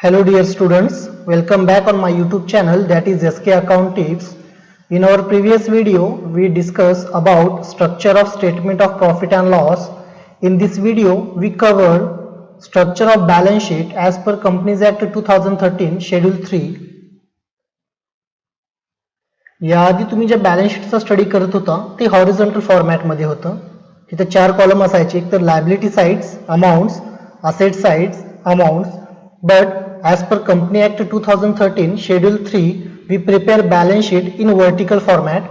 Hello dear students, welcome back on my YouTube channel, that is SK Account Tips. In our previous video, we discussed about structure of statement of profit and loss. In this video, we cover structure of balance sheet as per Companies Act 2013 Schedule 3. याआधी तुम्ही ज्या balance शीटचा study करत होता ते horizontal फॉर्मॅटमध्ये होतं. तिथे 4 column असायचे, एक तर liability sides, amounts, asset sides, amounts. But as per Company Act 2013 Schedule 3, we prepare balance sheet in vertical format.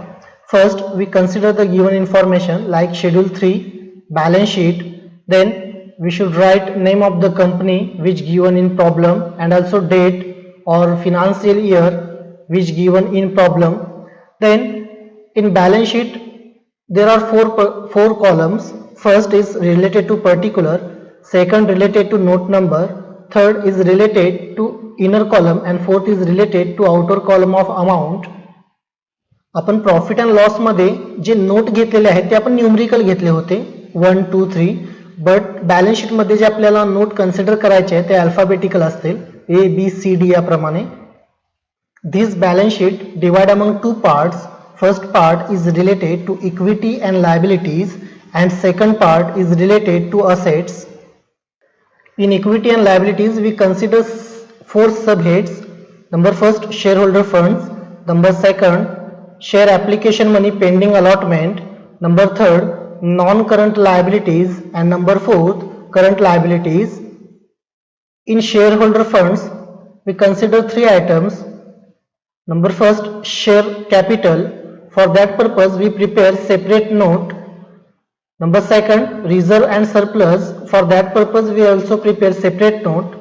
First, we consider the given information like Schedule 3, balance sheet. Then we should write name of the company which given in problem and also date or financial year which given in problem. Then in balance sheet there are four columns. First is related to particular, second related to note number, third is related to inner column and fourth is related to outer column of amount. आपण profit and loss मध्ये जे note घेतलेले आहेत ते आपण numerical घेतले होते 1 2 3, but balance sheet मध्ये जे आपल्याला नोट कन्सिडर करायचे आहेत ते अल्फाबेटिकल असतील, ए बी सी डी याप्रमाणे. This balance sheet divide among two parts. First part is related to equity and liabilities and second part is related to assets. In equity and liabilities we consider four subheads. Number first, shareholder funds. Number second, share application money pending allotment. Number third, non-current liabilities, and number fourth, current liabilities. In shareholder funds we consider three items. Number first, share capital. For that purpose we prepare separate note. Number second, reserve and surplus. For that purpose we also prepare separate note.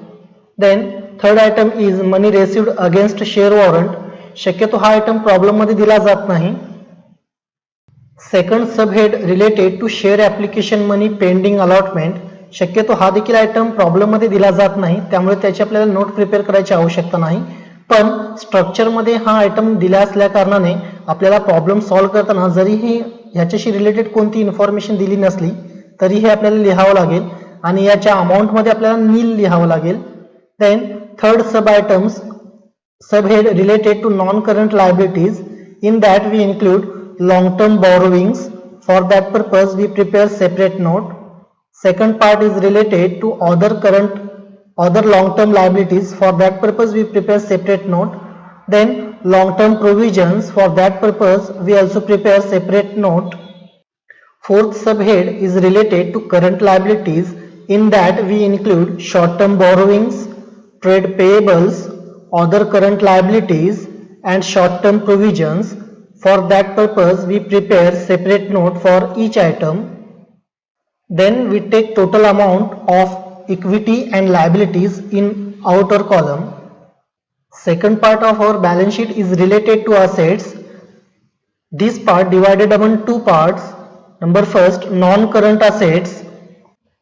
Then third item is money received against share warrant. शक्यतो हा item problem मध्ये दिला जात नाही. Second subhead related to share application money pending allotment. शक्यतो हा देखील item problem मध्ये दिला जात नाही, त्यामुळे त्याची आपल्याला नोट प्रिपेअर करायची आवश्यकता नाही. पण स्ट्रक्चर मध्ये हा आयटम दिला असल्या कारणाने आपल्याला प्रॉब्लेम सॉल्व्ह करताना जरीही ह्याच्याशी रिलेटेड कोणती इन्फॉर्मेशन दिली नसली तरी हे आपल्याला लिहावं लागेल आणि याच्या अमाउंट मध्ये आपल्याला नील लिहावं लागेल. देन थर्ड सब items subhead related to non-current liabilities. In that we include long-term borrowings. For that purpose we prepare separate note. Second part is related to other long-term liabilities. For that purpose we prepare separate note. Then long-term provisions. For that purpose we also prepare separate note. Fourth subhead is related to current liabilities. In that we include short-term borrowings, trade payables, other current liabilities and short-term provisions. For that purpose we prepare separate note for each item. Then we take total amount of equity and liabilities in outer column. Second part of our balance sheet is related to assets. This part divided among two parts. Number first, non-current assets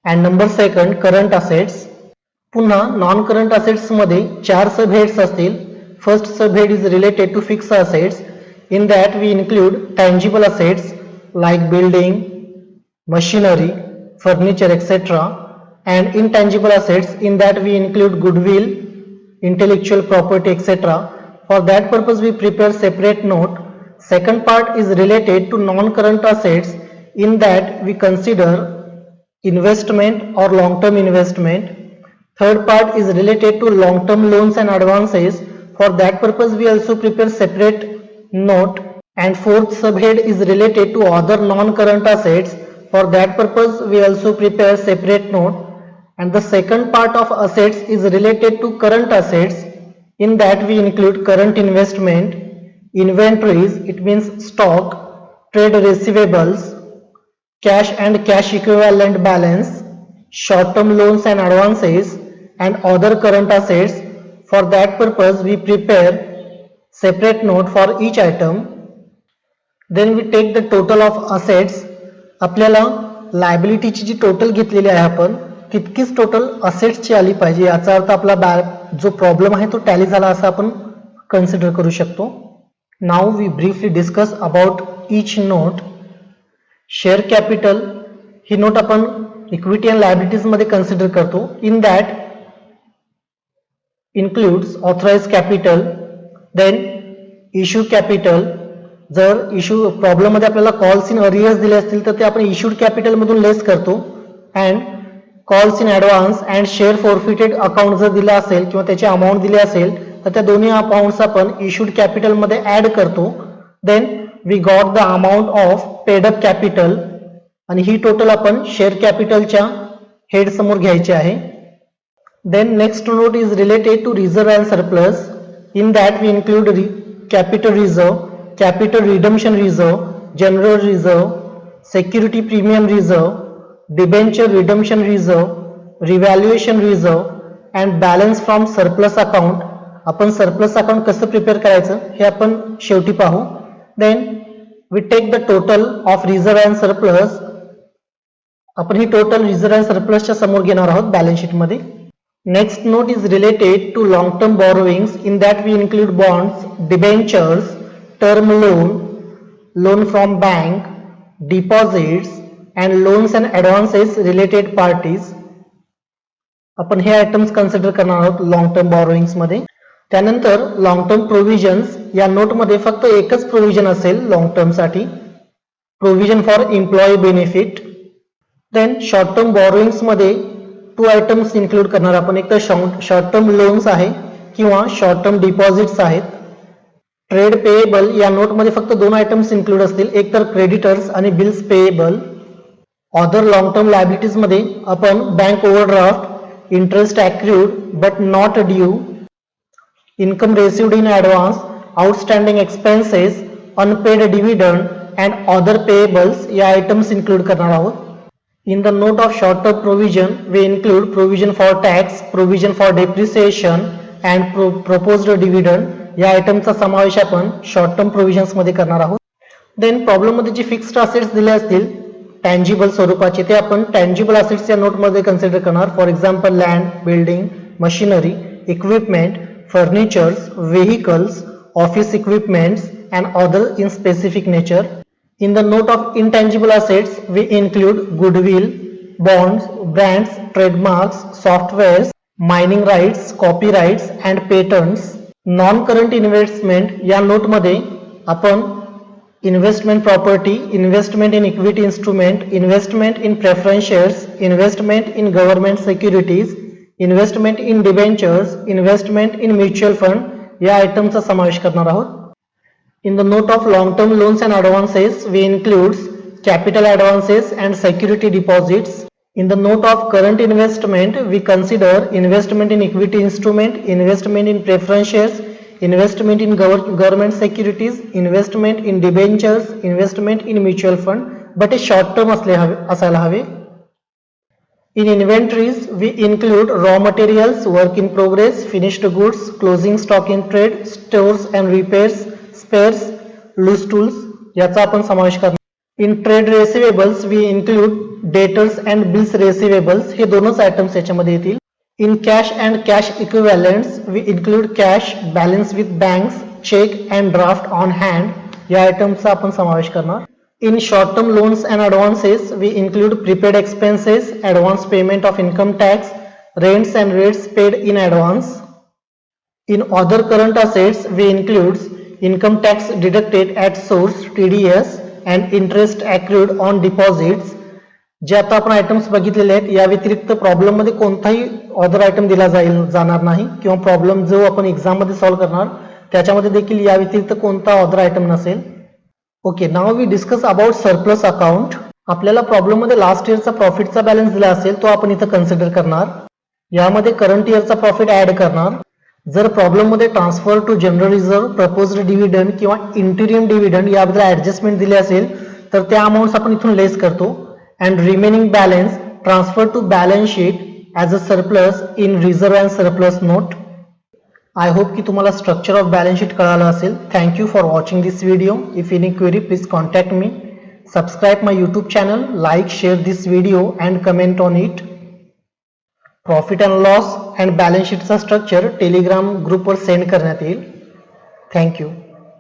and number second, current assets. पुन्हा non current assets मध्ये 4 sub heads असतील. First sub head is related to fix assets. In that we include tangible assets like building, machinery, furniture etcetera. And intangible assets, in that we include goodwill, intellectual property etcetera. For that purpose we prepare separate note. Second part is related to non current assets. In that we consider investment or long term investment. Third part is related to long-term loans and advances. For that purpose we also prepare separate note. And fourth subhead is related to other non-current assets. For that purpose we also prepare separate note. And the second part of assets is related to current assets. In that we include current investment, inventories, it means stock, trade receivables, cash and cash equivalent balance, short-term loans and advances, and other current assets. For that purpose we prepare separate note for each item. Then we take the total of assets. आपल्याला लायबिलिटीची जी total घेतलेली आहे आपण तितकीच total असेट्सची आली पाहिजे. याचा अर्थ आपला जो प्रॉब्लेम आहे तो टॅली झाला असं आपण कन्सिडर करू शकतो. Now we briefly discuss about each note. Share capital ही नोट आपण इक्विटी अँड लायबिलिटीज मध्ये कन्सिडर करतो. In that includes authorized capital, then issue capital. जर इश्यू प्रॉब्लेम मध्ये आपल्याला कॉल्स इन अरियर्स दिले असतील तर ते आपण इश्यूड कॅपिटल मधून लेस करतो. And calls in advance and share forfeited account जर दिला असेल किंवा त्याची अमाऊंट दिली असेल तर त्या दोन्ही अकाउंट्स आपण इश्यूड कॅपिटल मध्ये ऍड करतो. Then we got the amount of paid up capital आणि ही टोटल आपण शेअर कॅपिटलच्या हेड समोर घ्यायची आहे. Then next note is related to reserve and surplus. In that we include capital reserve, capital redemption reserve, general reserve, security premium reserve, debenture redemption reserve, revaluation reserve and balance from surplus account. आपण surplus account कसं prepare करायचं हे आपण शेवटी पाहू. Then we take the total of reserve and surplus. आपण ही total reserve and surplus च्या समोर घेणार आहोत बॅलन्स शीट मध्ये. Next note is related to long term borrowings. In that we include bonds, debentures, term loan, loan from bank, deposits and loans and advances related parties. आपण हे items consider करणार आहोत long term borrowings मध्ये. त्यानंतर long term provisions. या note मध्ये फक्त एकच provision असेल लॉंग टर्म साठी, provision for employee benefit. Then short term borrowings मध्ये 2 आयटम्स इन्क्लूड करणार आपण. एक तर शॉर्ट टर्म लोन्स आहे किंवा शॉर्ट टर्म डिपॉझिट्स आहेत. ट्रेड पेएबल या नोट मध्ये फक्त 2 आयटम्स इन्क्लूड असतील, एक तर क्रेडिटर्स आणि bills payable. Other long term liabilities मध्ये आपण bank overdraft, interest accrued but not due, income received in advance, outstanding expenses, unpaid dividend and other payables या आयटम्स इन्क्लूड करणार आहोत. In the note of short term provision, we include provision for tax, provision for depreciation and proposed dividend. या आयटमचा समावेश आपण short term provisions मध्ये करणार आहोत. Then problem मध्ये जे फिक्स्ड असेट्स दिले असतील टँजिबल स्वरूपाचे ते आपण टँजिबल असेट्स या नोट मध्ये कन्सिडर करणार. For example land, building, machinery, equipment, furnitures, vehicles, office equipments and other in specific nature. In the note of intangible assets, we include goodwill, bonds, brands, trademarks, softwares, mining rights, copyrights and patents. Non-current investment या note मध्ये आपण investment property, investment in equity instrument, investment in preference shares, investment in government securities, investment in debentures, investment in mutual fund या आयटमचा समावेश करणार आहोत. In the note of long-term loans and advances, we include capital advances and security deposits. In the note of current investment, we consider investment in equity instrument, investment in preference shares, investment in government securities, investment in debentures, investment in mutual fund, but a short term असायला हवे. In inventories, we include raw materials, work in progress, finished goods, closing stock in trade, stores and repairs, spares, loose tools याचा आपण समावेश करणार. In trade receivables we include debtors and bills receivables. हे दोनच items याच्यामध्ये येतील. In cash and cash equivalents we include cash, balance with banks, cheque and draft on hand या आयटमचा आपण समावेश करणार. In short term loans and advances we include prepaid expenses, advance payment of income tax, rents and rates paid in advance. In other current assets we include income tax deducted at source TDS and interest accrued on deposits. जे आता आपण items बघितलेले आहेत या व्यतिरिक्त problem मध्ये कोणताही other item दिला जाणार नाही किंवा प्रॉब्लेम जो आपण एक्झाम मध्ये सॉल्व्ह करणार त्याच्यामध्ये देखील या व्यतिरिक्त कोणता अदर आयटम नसेल. Okay, now we discuss about surplus account. आपल्याला प्रॉब्लेम मध्ये लास्ट इयरचा प्रॉफिटचा बॅलन्स दिला असेल तो आपण इथं कन्सिडर करणार. यामध्ये करंट इयरचा प्रॉफिट ऍड करणार. जर प्रॉब्लेम मध्ये transfer to general reserve, proposed dividend किंवा इंटिरियम डिव्हिडंड याबद्दल ऍडजस्टमेंट दिले असेल तर त्या अमाउंट्स आपण इथून लेस करतो. And remaining balance transfer to balance sheet as a surplus in reserve and surplus note. I hope की तुम्हाला स्ट्रक्चर ऑफ बॅलन्स शीट कळालं असेल. Thank you for watching this video. If any query please contact me. Subscribe my YouTube channel, like share this video and comment on it. Profit and loss and balance शीटचा structure telegram ग्रुपवर send करण्यात येईल. Thank you.